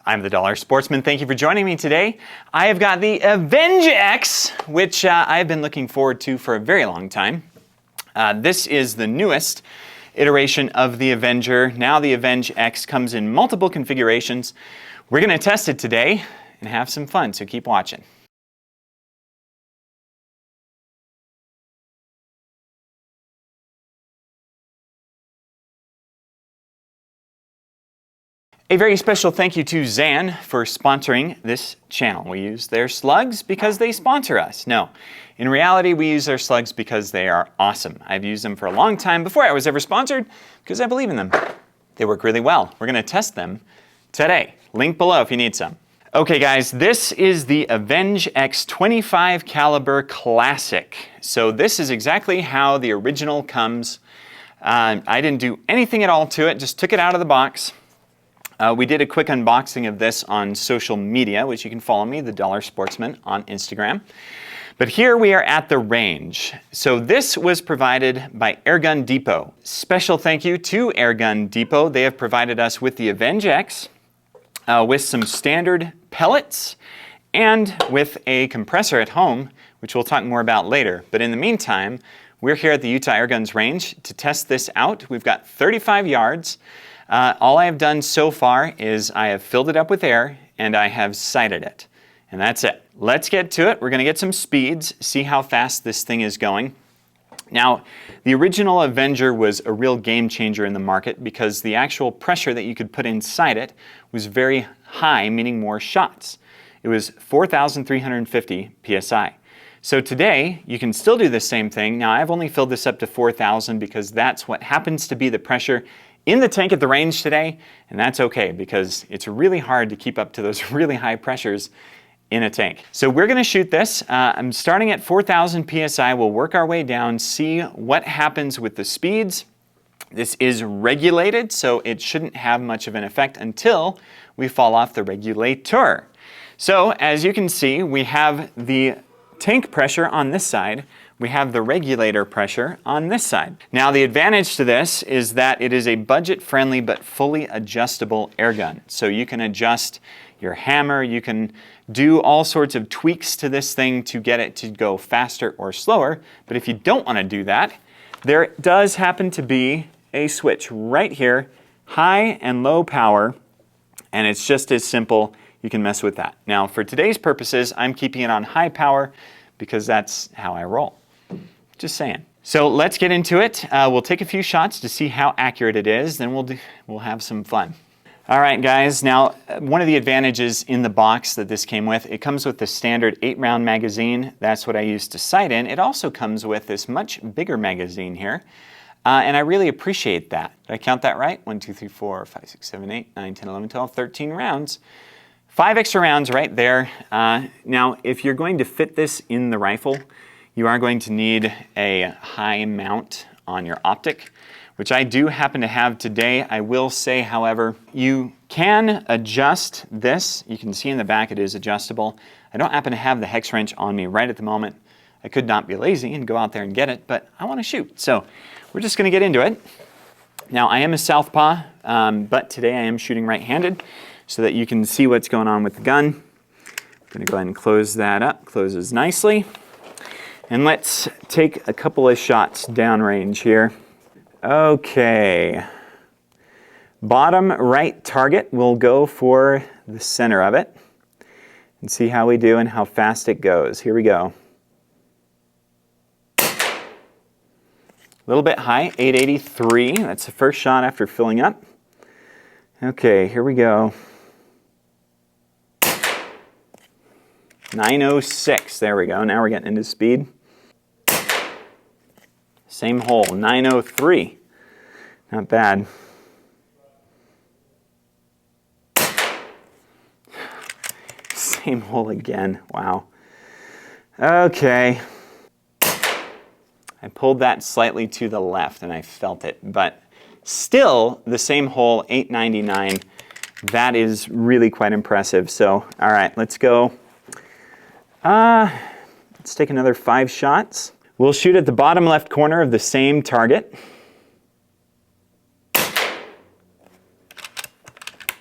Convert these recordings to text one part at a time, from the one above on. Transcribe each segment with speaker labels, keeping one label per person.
Speaker 1: I'm the Dollar Sportsman. Thank you for joining me today. I have got the Avenge-X, which I've been looking forward to for a very long time. This is the newest iteration of the Avenger. Now the Avenge-X comes in multiple configurations. We're going to test it today and have some fun, so keep watching. A very special thank you to Zan for sponsoring this channel. We use their slugs because they sponsor us. No, in reality, we use their slugs because they are awesome. I've used them for a long time before I was ever sponsored because I believe in them. They work really well. We're going to test them today. Link below if you need some. Okay guys, this is the Avenge-X 25 caliber Classic. So this is exactly how the original comes. I didn't do anything at all to it, just took it out of the box. We did a quick unboxing of this on social media, which you can follow me, the Dollar Sportsman, on Instagram. But here we are at the range. So this was provided by Airgun Depot. Special thank you to Airgun Depot. They have provided us with the Avenge-X with some standard pellets and with a compressor at home, which we'll talk more about later. But in the meantime, we're here at the Utah Airguns range to test this out. We've got 35 yards. All I have done so far is I have filled it up with air and I have sighted it. And that's it. Let's get to it. We're going to get some speeds, see how fast this thing is going. Now, the original Avenger was a real game changer in the market because the actual pressure that you could put inside it was very high, meaning more shots. It was 4,350 PSI. So today, you can still do the same thing. Now, I've only filled this up to 4,000 because that's what happens to be the pressure in the tank at the range today, and that's okay because it's really hard to keep up to those really high pressures in a tank. So we're going to shoot this. I'm starting at 4,000 PSI. We'll work our way down, see what happens with the speeds. This is regulated, so it shouldn't have much of an effect until we fall off the regulator. So as you can see, we have the tank pressure on this side. We have the regulator pressure on this side. Now the advantage to this is that it is a budget-friendly but fully adjustable air gun. So you can adjust your hammer, you can do all sorts of tweaks to this thing to get it to go faster or slower. But if you don't want to do that, there does happen to be a switch right here, high and low power, and it's just as simple. You can mess with that. Now for today's purposes, I'm keeping it on high power because that's how I roll. Just saying. So let's get into it. We'll take a few shots to see how accurate it is, then we'll have some fun. All right, guys. Now, one of the advantages in the box that this came with, it comes with the standard 8-round magazine. That's what I used to sight in. It also comes with this much bigger magazine here, and I really appreciate that. Did I count that right? 1, 2, 3, 4, 5, 6, 7, 8, 9, 10, 11, 12, 13 rounds. 5 extra rounds right there. Now, if you're going to fit this in the rifle, you are going to need a high mount on your optic, which I do happen to have today. I will say, however, you can adjust this. You can see in the back it is adjustable. I don't happen to have the hex wrench on me right at the moment. I could not be lazy and go out there and get it, but I want to shoot. So we're just going to get into it. Now, I am a southpaw, but today I am shooting right-handed so that you can see what's going on with the gun. I'm going to go ahead and close that up. Closes nicely. And let's take a couple of shots downrange here. Okay. Bottom right target, we'll go for the center of it and see how we do and how fast it goes. Here we go. A little bit high, 883. That's the first shot after filling up. Okay, here we go. 906, there we go. Now we're getting into speed. Same hole, 903. Not bad. Same hole again, wow. Okay. I pulled that slightly to the left and I felt it, but still the same hole, 899. That is really quite impressive. So, all right, let's go. Let's take another 5 shots. We'll shoot at the bottom left corner of the same target.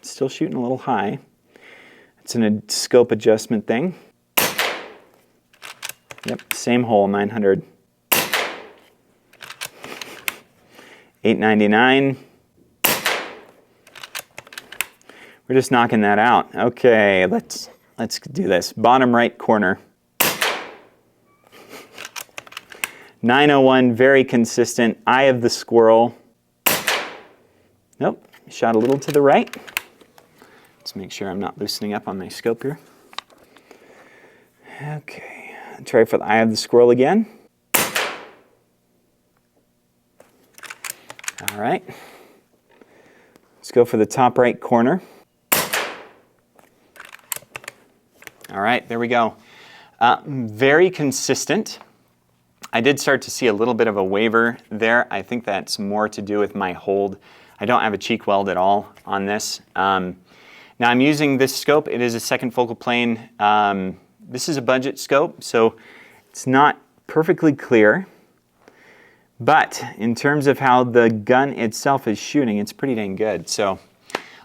Speaker 1: Still shooting a little high. It's a scope adjustment thing. Yep, same hole, 900. 899. We're just knocking that out. Okay, let's do this. Bottom right corner. 901, very consistent. Eye of the squirrel. Nope, shot a little to the right. Let's make sure I'm not loosening up on my scope here. Okay, try for the eye of the squirrel again. All right. Let's go for the top right corner. All right, there we go. Very consistent. I did start to see a little bit of a waver there. I think that's more to do with my hold. I don't have a cheek weld at all on this. Now I'm using this scope. It is a second focal plane. This is a budget scope, so it's not perfectly clear. But in terms of how the gun itself is shooting, it's pretty dang good. So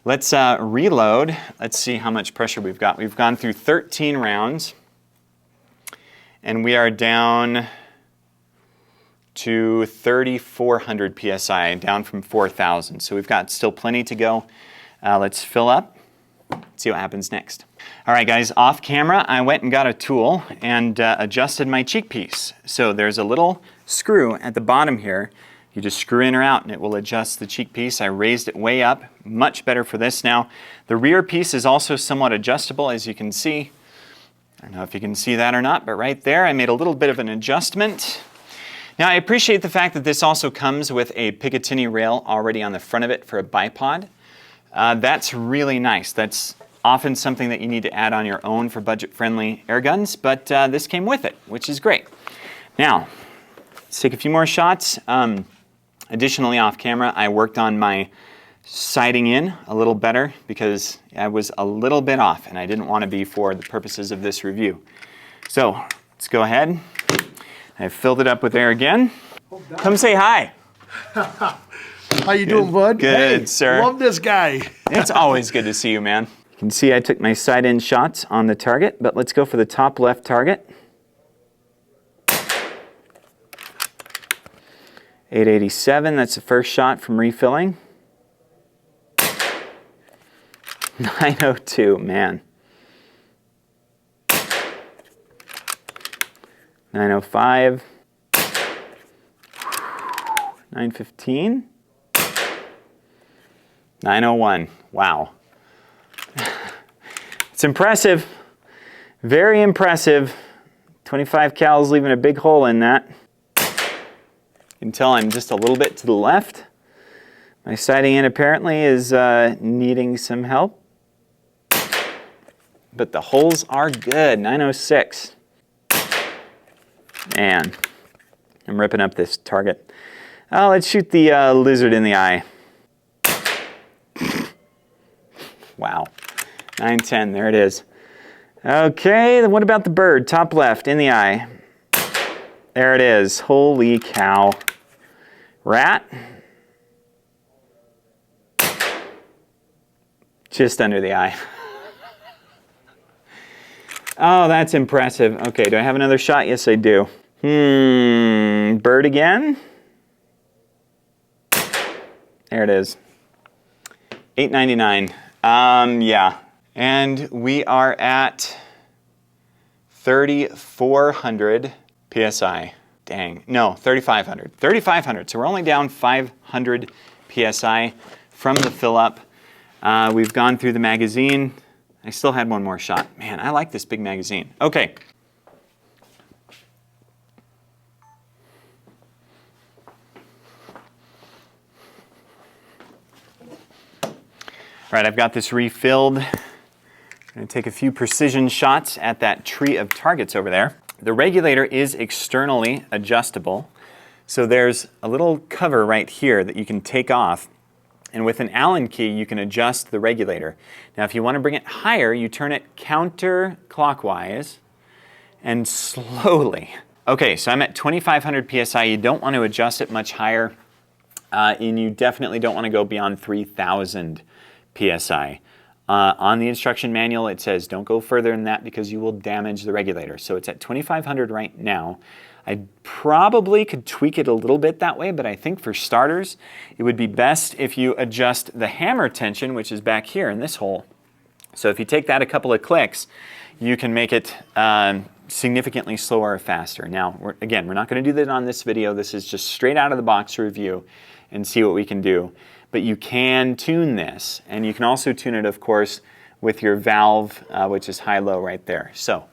Speaker 1: let's reload. Let's see how much pressure we've got. We've gone through 13 rounds, and we are down to 3,400 PSI, down from 4,000. So we've got still plenty to go. Let's fill up, see what happens next. All right, guys, off camera, I went and got a tool and adjusted my cheek piece. So there's a little screw at the bottom here. You just screw in or out and it will adjust the cheek piece. I raised it way up, much better for this now. The rear piece is also somewhat adjustable, as you can see. I don't know if you can see that or not, but right there I made a little bit of an adjustment. Now I appreciate the fact that this also comes with a Picatinny rail already on the front of it for a bipod. That's really nice. That's often something that you need to add on your own for budget-friendly air guns, but this came with it, which is great. Now, let's take a few more shots. Additionally, off camera, I worked on my sighting in a little better because I was a little bit off and I didn't want to be for the purposes of this review. So let's go ahead. I've filled it up with air again. Come say hi.
Speaker 2: How you doing, bud?
Speaker 1: Good,
Speaker 2: hey,
Speaker 1: sir.
Speaker 2: Love this guy.
Speaker 1: It's always good to see you, man. You can see I took my sight-in shots on the target, but let's go for the top left target. 887, that's the first shot from refilling. 902, man. 905. 915. 901. Wow. It's impressive. Very impressive. 25 cal's leaving a big hole in that. You can tell I'm just a little bit to the left. My sighting in apparently is needing some help. But the holes are good. 906. Man, I'm ripping up this target. Oh, let's shoot the lizard in the eye. Wow. 910, there it is. Okay, then what about the bird? Top left, in the eye. There it is. Holy cow. Rat. Just under the eye. Oh, that's impressive. Okay, do I have another shot? Yes, I do. Bird again. There it is. 899. Yeah. And we are at 3,400 PSI. Dang. No, 3,500. 3,500. So we're only down 500 PSI from the fill up. We've gone through the magazine. I still had one more shot. Man, I like this big magazine. Okay. All right, I've got this refilled. I'm going to take a few precision shots at that tree of targets over there. The regulator is externally adjustable. So there's a little cover right here that you can take off. And with an Allen key, you can adjust the regulator. Now, if you want to bring it higher, you turn it counterclockwise and slowly. Okay, so I'm at 2,500 PSI. You don't want to adjust it much higher. And you definitely don't want to go beyond 3,000 PSI On the instruction manual, it says don't go further than that because you will damage the regulator. So it's at 2,500 right now. I probably could tweak it a little bit that way, but I think for starters, it would be best if you adjust the hammer tension, which is back here in this hole. So if you take that a couple of clicks, you can make it significantly slower or faster. Now, we're not going to do that on this video. This is just straight out of the box review and see what we can do. But you can tune this, and you can also tune it, of course, with your valve, which is high-low right there. So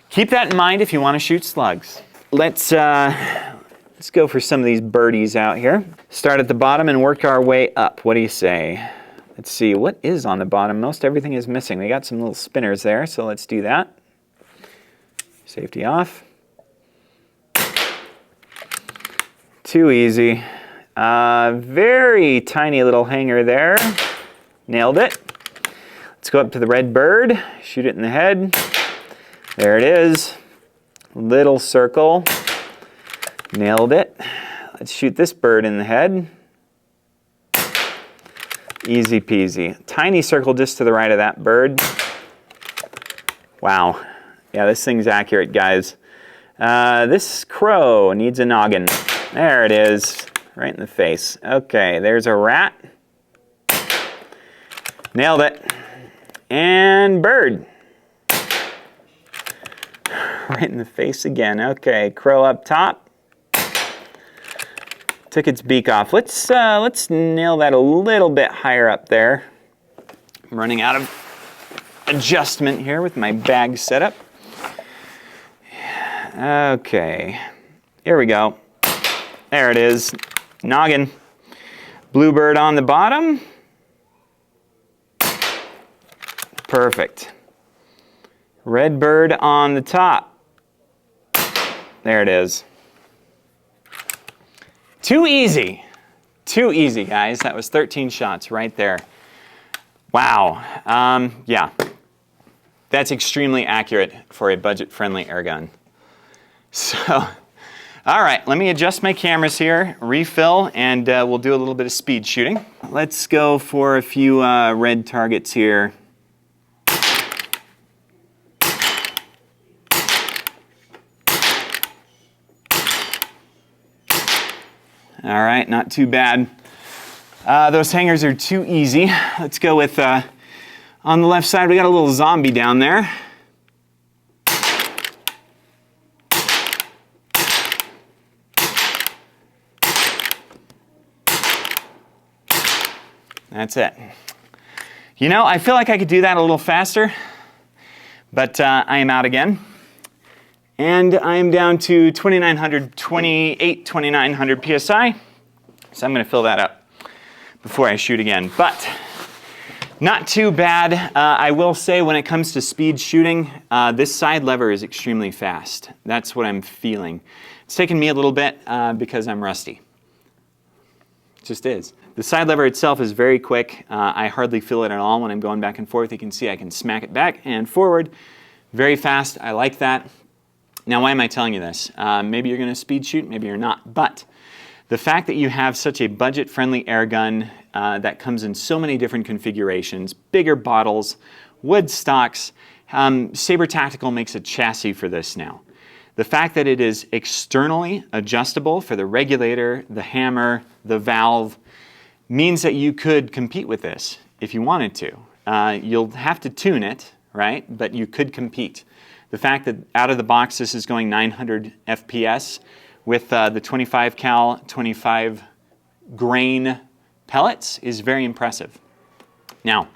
Speaker 1: keep that in mind if you want to shoot slugs. Let's go for some of these birdies out here. Start at the bottom and work our way up. What do you say? Let's see, what is on the bottom? Most everything is missing. We got some little spinners there, so let's do that. Safety off. Too easy. Very tiny little hanger there. Nailed it. Let's go up to the red bird, shoot it in the head. There it is. Little circle. Nailed it. Let's shoot this bird in the head. Easy peasy. Tiny circle just to the right of that bird. Wow. Yeah, this thing's accurate, guys. This crow needs a noggin. There it is. Right in the face. Okay, there's a rat. Nailed it. And bird. Right in the face again. Okay, crow up top. Took its beak off. Let's nail that a little bit higher up there. I'm running out of adjustment here with my bag setup. Okay, here we go. There it is. Noggin. Bluebird on the bottom. Perfect. Red bird on the top. There it is. Too easy. Too easy, guys. That was 13 shots right there. Wow. Yeah. That's extremely accurate for a budget-friendly air gun. So... all right, let me adjust my cameras here, refill, and we'll do a little bit of speed shooting. Let's go for a few red targets here. All right, not too bad. Those hangers are too easy. Let's go with, on the left side, we got a little zombie down there. That's it. You know, I feel like I could do that a little faster, but I am out again. And I am down to 2,900 PSI. So I'm going to fill that up before I shoot again. But not too bad. I will say when it comes to speed shooting, this side lever is extremely fast. That's what I'm feeling. It's taken me a little bit because I'm rusty. It just is. The side lever itself is very quick. I hardly feel it at all when I'm going back and forth. You can see I can smack it back and forward very fast. I like that. Now, why am I telling you this? Maybe you're going to speed shoot, maybe you're not. But the fact that you have such a budget-friendly air gun that comes in so many different configurations, bigger bottles, wood stocks, Sabre Tactical makes a chassis for this now. The fact that it is externally adjustable for the regulator, the hammer, the valve, means that you could compete with this if you wanted to. You'll have to tune it, right? But you could compete. The fact that out of the box this is going 900 FPS with the 25 cal, 25 grain pellets is very impressive. Now,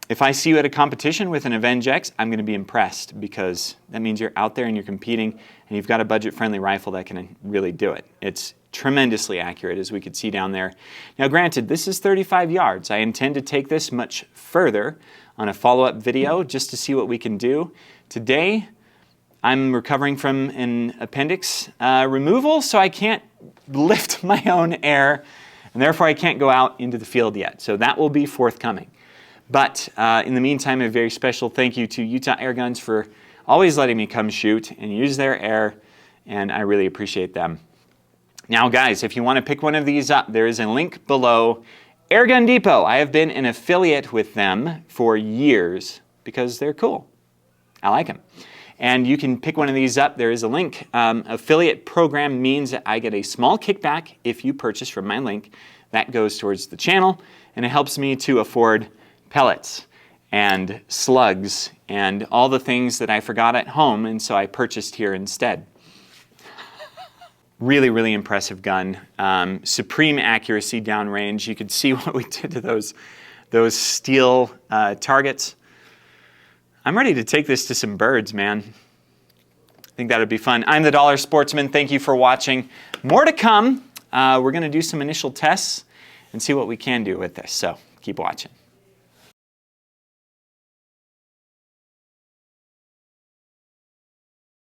Speaker 1: if I see you at a competition with an Avenge-X, I'm going to be impressed because that means you're out there and you're competing and you've got a budget-friendly rifle that can really do it. It's tremendously accurate, as we could see down there. Now, granted, this is 35 yards. I intend to take this much further on a follow-up video just to see what we can do. Today, I'm recovering from an appendix removal, so I can't lift my own air, and therefore I can't go out into the field yet. So that will be forthcoming. But in the meantime, a very special thank you to Utah Air Guns for always letting me come shoot and use their air, and I really appreciate them. Now, guys, if you want to pick one of these up, there is a link below Air Gun Depot. I have been an affiliate with them for years because they're cool. I like them. And you can pick one of these up. There is a link. Affiliate program means that I get a small kickback if you purchase from my link. That goes towards the channel, and it helps me to afford pellets and slugs and all the things that I forgot at home, and so I purchased here instead. Really, really impressive gun. Supreme accuracy downrange. You could see what we did to those steel targets. I'm ready to take this to some birds, man. I think that would be fun. I'm the Dollar Sportsman. Thank you for watching. More to come. We're going to do some initial tests and see what we can do with this. So keep watching.